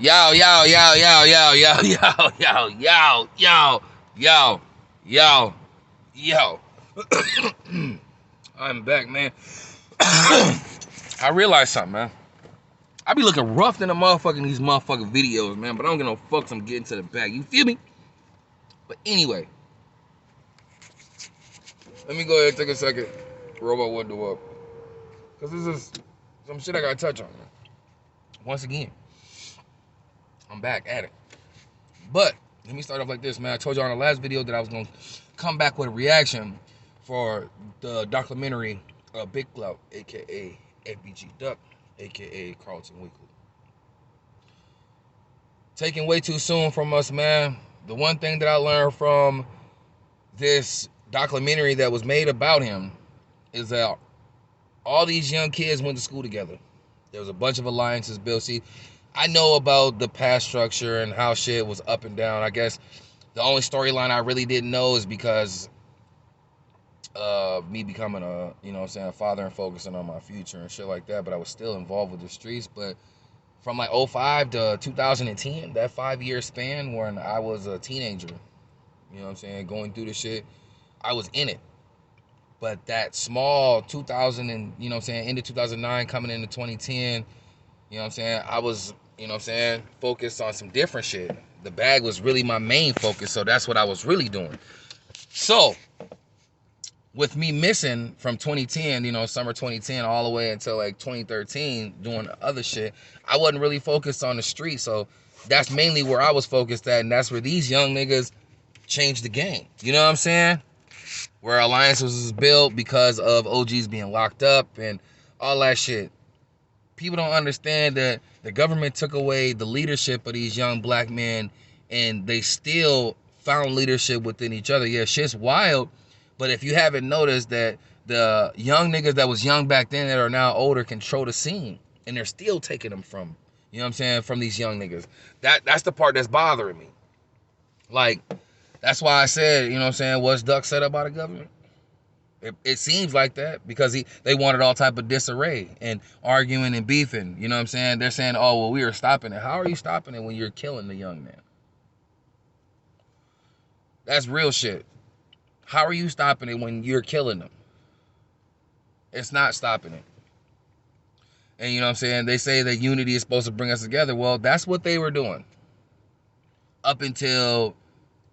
Yo, yo, yo, yo, yo, yo, yo, yo, yo, yo, yo, yo, yo. I'm back, man. I realized something, man. I be looking rough than a motherfucker in these motherfucking videos, man, but I don't give no fucks. I'm getting to the bag. You feel me? But anyway, let me go ahead and take a second. Robot window up. Because this is some shit I gotta touch on, man. Once again, I'm back at it. But let me start off like this, man. I told y'all in the last video that I was gonna come back with a reaction for the documentary Big Clout, aka FBG Duck, aka Carlton Weekly. Taken way too soon from us, man. The one thing that I learned from this documentary that was made about him is that all these young kids went to school together. There was a bunch of alliances built. See, I know about the past structure and how shit was up and down. I guess the only storyline I really didn't know is because of me becoming a, a father and focusing on my future and shit like that. But I was still involved with the streets. But from like 05 to 2010, that 5-year span when I was a teenager, going through the shit, I was in it. But that small 2000 and, into 2009, coming into 2010, I was, focused on some different shit. The bag was really my main focus, so that's what I was really doing. So, with me missing from 2010, summer 2010, all the way until like 2013, doing other shit, I wasn't really focused on the street, so that's mainly where I was focused at, and that's where these young niggas changed the game. You know what I'm saying? Where alliances was built because of OGs being locked up and all that shit. People don't understand that the government took away the leadership of these young black men, and they still found leadership within each other. Yeah, shit's wild, but if you haven't noticed that the young niggas that was young back then that are now older control the scene, and they're still taking them from, from these young niggas. That's the part that's bothering me. Like, that's why I said, what's Duck said about the government? It seems like that because they wanted all type of disarray and arguing and beefing. You know what I'm saying? They're saying, oh, well, we are stopping it. How are you stopping it when you're killing the young man? That's real shit. How are you stopping it when you're killing them? It's not stopping it. And you know what I'm saying? They say that unity is supposed to bring us together. Well, that's what they were doing up until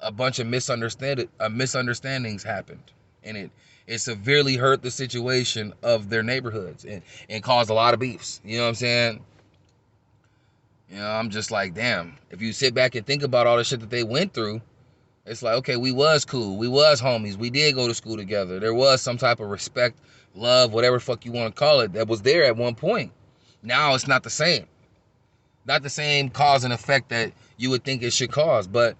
a bunch of misunderstandings happened, and it severely hurt the situation of their neighborhoods and caused a lot of beefs. You know what I'm saying? I'm just like, damn, if you sit back and think about all the shit that they went through, it's like, okay, we was cool, we was homies, we did go to school together, there was some type of respect, love, whatever fuck you want to call it, that was there at one point. Now it's not the same. Not the same cause and effect that you would think it should cause, but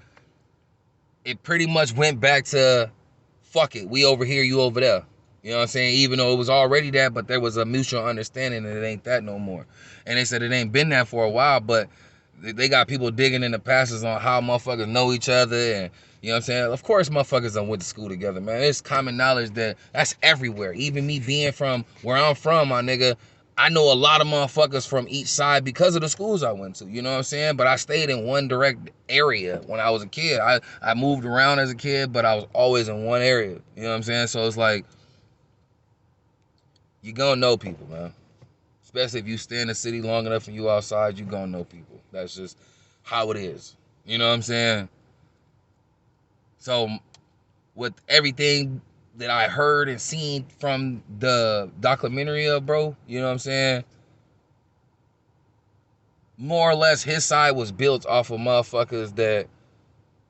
it pretty much went back to, fuck it, we over here, you over there. You know what I'm saying? Even though it was already that, but there was a mutual understanding that it ain't that no more. And they said it ain't been that for a while, but they got people digging in the passages on how motherfuckers know each other. And you know what I'm saying? Of course motherfuckers done went to school together, man. It's common knowledge that's everywhere. Even me being from where I'm from, my nigga, I know a lot of motherfuckers from each side because of the schools I went to, you know what I'm saying? But I stayed in one direct area when I was a kid. I moved around as a kid, but I was always in one area, you know what I'm saying? So it's like, you gonna know people, man. Especially if you stay in the city long enough and you outside, you gonna know people. That's just how it is, you know what I'm saying? So with everything that I heard and seen from the documentary, bro, you know what I'm saying? More or less, his side was built off of motherfuckers that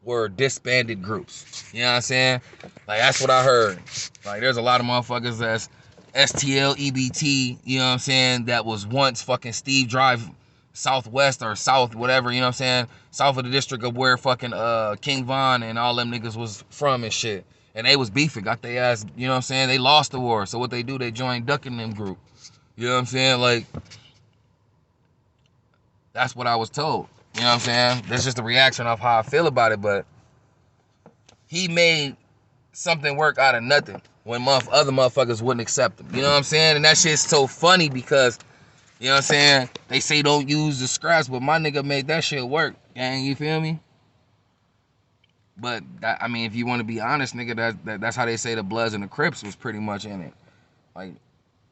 were disbanded groups. You know what I'm saying? Like, that's what I heard. Like, there's a lot of motherfuckers that's STL, EBT, you know what I'm saying, that was once fucking Steve Drive Southwest or South, whatever, you know what I'm saying? South of the district of where fucking King Von and all them niggas was from and shit. And they was beefing, got their ass, you know what I'm saying? They lost the war. So what they do, they joined Ducking them group. You know what I'm saying? Like, that's what I was told. You know what I'm saying? That's just the reaction of how I feel about it. But he made something work out of nothing when other motherfuckers wouldn't accept him. You know what I'm saying? And that shit's so funny because You know what I'm saying? They say don't use the scraps, but my nigga made that shit work. Gang, you feel me? But that, I mean, if you want to be honest, nigga, that's how they say the Bloods and the Crips was pretty much in it. Like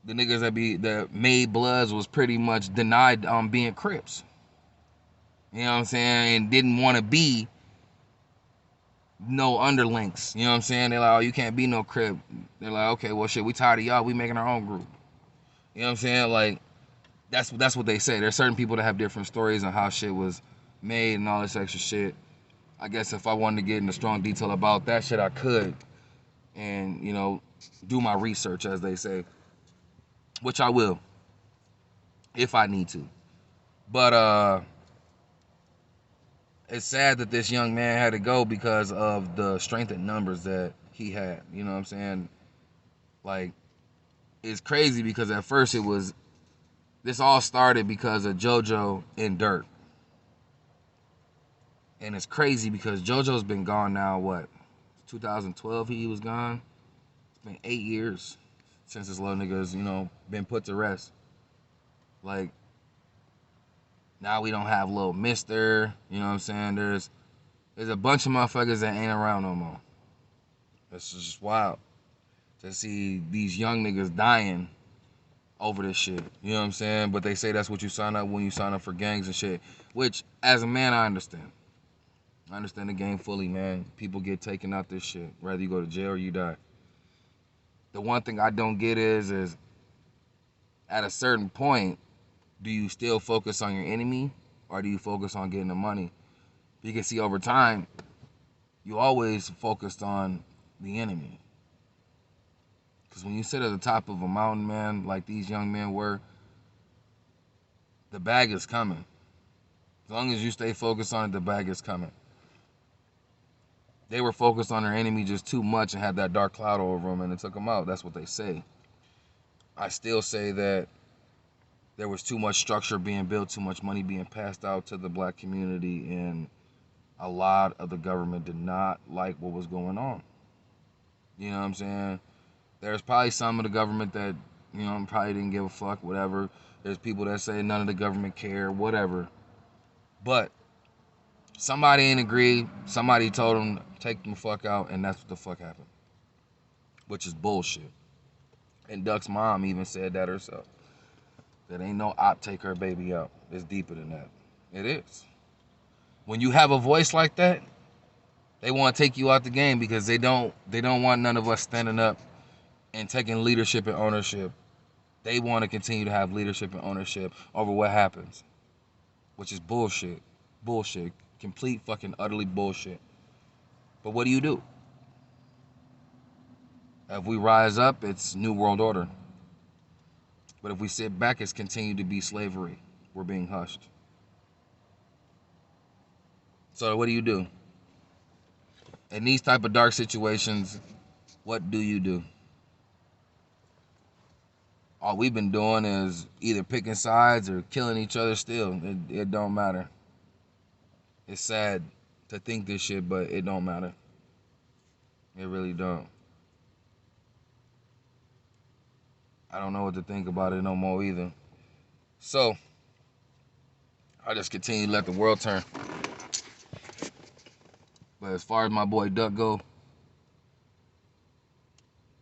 the niggas that made Bloods was pretty much denied being Crips. You know what I'm saying? And didn't want to be no underlinks. You know what I'm saying? They're like, oh, you can't be no Crip. They're like, okay, well shit, we tired of y'all. We making our own group. You know what I'm saying? Like that's what they say. There's certain people that have different stories on how shit was made and all this extra shit. I guess if I wanted to get into strong detail about that shit, I could. And, you know, do my research, as they say. Which I will. If I need to. But, it's sad that this young man had to go because of the strength in numbers that he had. You know what I'm saying? Like, it's crazy because at first this all started because of JoJo and Dirt. And it's crazy because JoJo's been gone now, what? 2012 he was gone. It's been 8 years since this little nigga's, you know, been put to rest. Like, now we don't have little Mister, you know what I'm saying? There's a bunch of motherfuckers that ain't around no more. It's just wild to see these young niggas dying over this shit. You know what I'm saying? But they say that's what you sign up when you sign up for gangs and shit. Which, as a man, I understand. I understand the game fully, man. People get taken out this shit. Whether you go to jail or you die. The one thing I don't get is at a certain point, do you still focus on your enemy or do you focus on getting the money? You can see over time, you always focused on the enemy. Because when you sit at the top of a mountain, man, like these young men were, the bag is coming. As long as you stay focused on it, the bag is coming. They were focused on their enemy just too much and had that dark cloud over them and it took them out. That's what they say. I still say that there was too much structure being built, too much money being passed out to the black community, and a lot of the government did not like what was going on. You know what I'm saying? There's probably some of the government that, you know, probably didn't give a fuck, whatever. There's people that say none of the government care, whatever. But somebody ain't agreed. Somebody told them, take them the fuck out, and that's what the fuck happened. Which is bullshit. And Duck's mom even said that herself. That ain't no op take her baby out. It's deeper than that. It is. When you have a voice like that, they want to take you out the game because they don't want none of us standing up and taking leadership and ownership. They want to continue to have leadership and ownership over what happens, which is bullshit. Bullshit. Complete fucking utterly bullshit. But what do? If we rise up, it's New World Order. But if we sit back, it's continued to be slavery. We're being hushed. So what do? In these type of dark situations, what do? All we've been doing is either picking sides or killing each other still. It don't matter. It's sad to think this shit, but it don't matter. It really don't. I don't know what to think about it no more either. So, I just continue to let the world turn. But as far as my boy Duck go,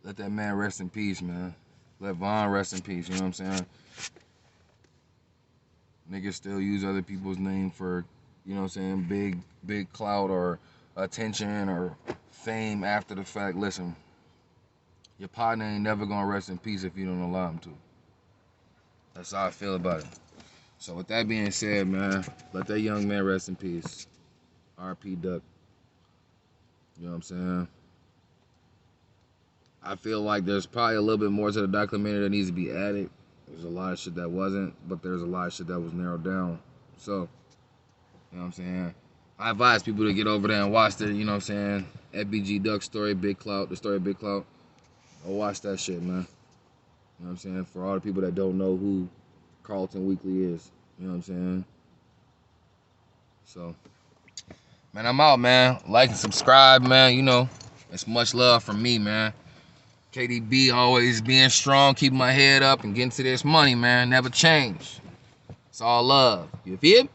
let that man rest in peace, man. Let Vaughn rest in peace, you know what I'm saying? Niggas still use other people's name for, you know what I'm saying, big clout or attention or fame after the fact. Listen, your partner ain't never gonna rest in peace if you don't allow him to. That's how I feel about it. So with that being said, man, let that young man rest in peace. R.P. Duck. You know what I'm saying? I feel like there's probably a little bit more to the documentary that needs to be added. There's a lot of shit that wasn't, but there's a lot of shit that was narrowed down. So, you know what I'm saying? I advise people to get over there and watch the, you know what I'm saying, FBG Duck story, Big Clout, the story of Big Clout. Go watch that shit, man. You know what I'm saying? For all the people that don't know who Carlton Weekly is. You know what I'm saying? So, man, I'm out, man. Like and subscribe, man. You know, it's much love from me, man. KDB always being strong, keeping my head up and getting to this money, man. Never change. It's all love. You feel me?